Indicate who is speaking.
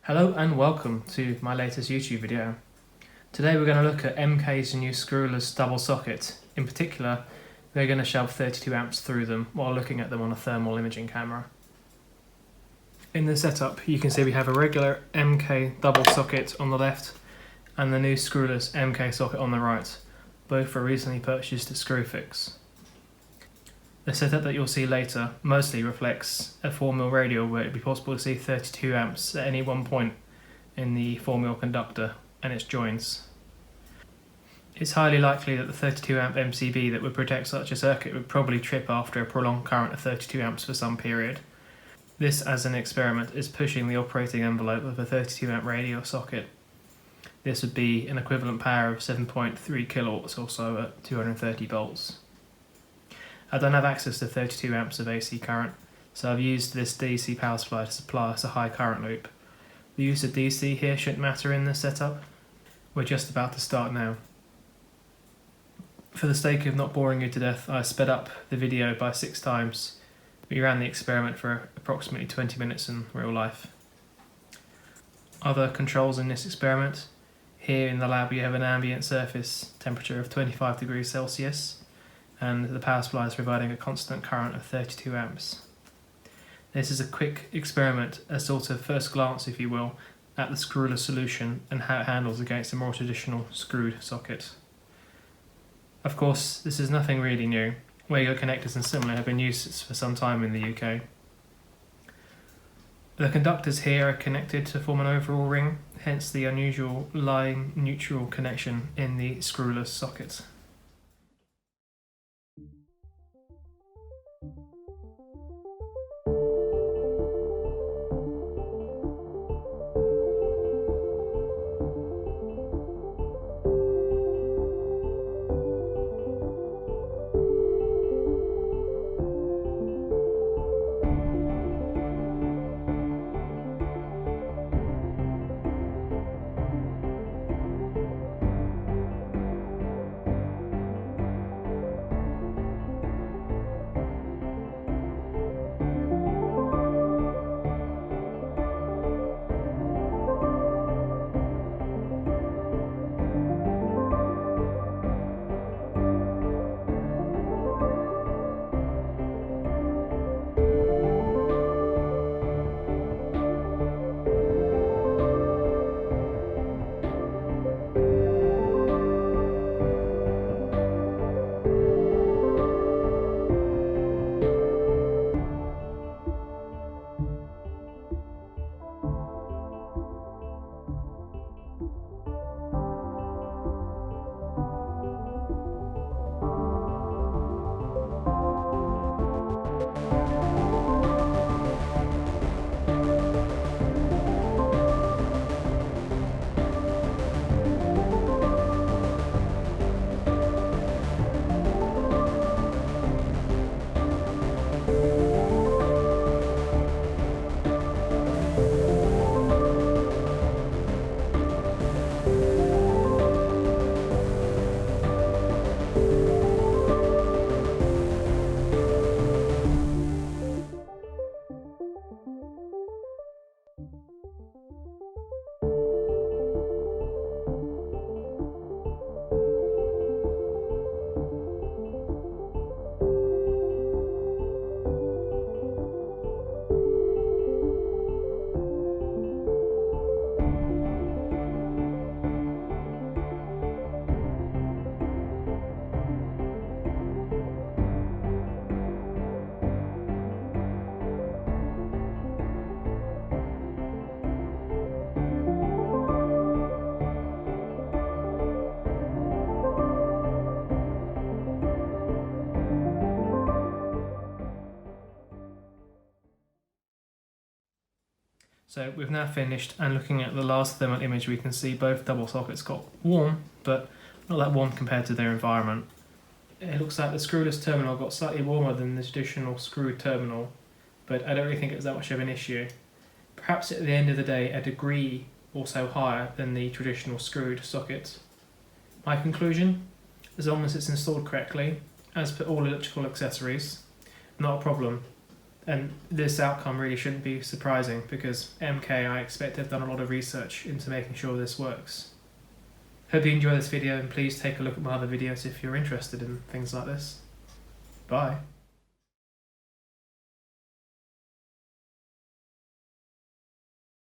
Speaker 1: Hello and welcome to my latest YouTube video. Today we're going to look at MK's new screwless double socket. In particular, we're going to shove 32 amps through them while looking at them on a thermal imaging camera. In the setup you can see we have a regular MK double socket on the left and the new screwless MK socket on the right. Both were recently purchased at Screwfix. The setup that you'll see later mostly reflects a 4mm radial where it would be possible to see 32 amps at any one point in the 4mm conductor and its joins. It's highly likely that the 32 amp MCB that would protect such a circuit would probably trip after a prolonged current of 32 amps for some period. This, as an experiment, is pushing the operating envelope of a 32 amp radial socket. This would be an equivalent power of 7.3 kilowatts or so at 230 volts. I don't have access to 32 amps of AC current, so I've used this DC power supply to supply us a high current loop. The use of DC here shouldn't matter in this setup. We're just about to start now. For the sake of not boring you to death, I sped up the video by 6 times. We ran the experiment for approximately 20 minutes in real life. Other controls in this experiment. Here in the lab we have an ambient surface temperature of 25 degrees Celsius. And the power supply is providing a constant current of 32 amps. This is a quick experiment, a sort of first glance, if you will, at the screwless solution and how it handles against a more traditional screwed socket. Of course, this is nothing really new. Wago connectors and similar have been used for some time in the UK. The conductors here are connected to form an overall ring, hence the unusual line neutral connection in the screwless socket. So we've now finished, and looking at the last thermal image we can see both double sockets got warm, but not that warm compared to their environment. It looks like the screwless terminal got slightly warmer than the traditional screwed terminal, but I don't really think it's that much of an issue. Perhaps at the end of the day a degree or so higher than the traditional screwed socket. My conclusion, as long as it's installed correctly, as per all electrical accessories, not a problem. And this outcome really shouldn't be surprising because MK, I expect, have done a lot of research into making sure this works. Hope you enjoy this video, and please take a look at my other videos if you're interested in things like this. Bye.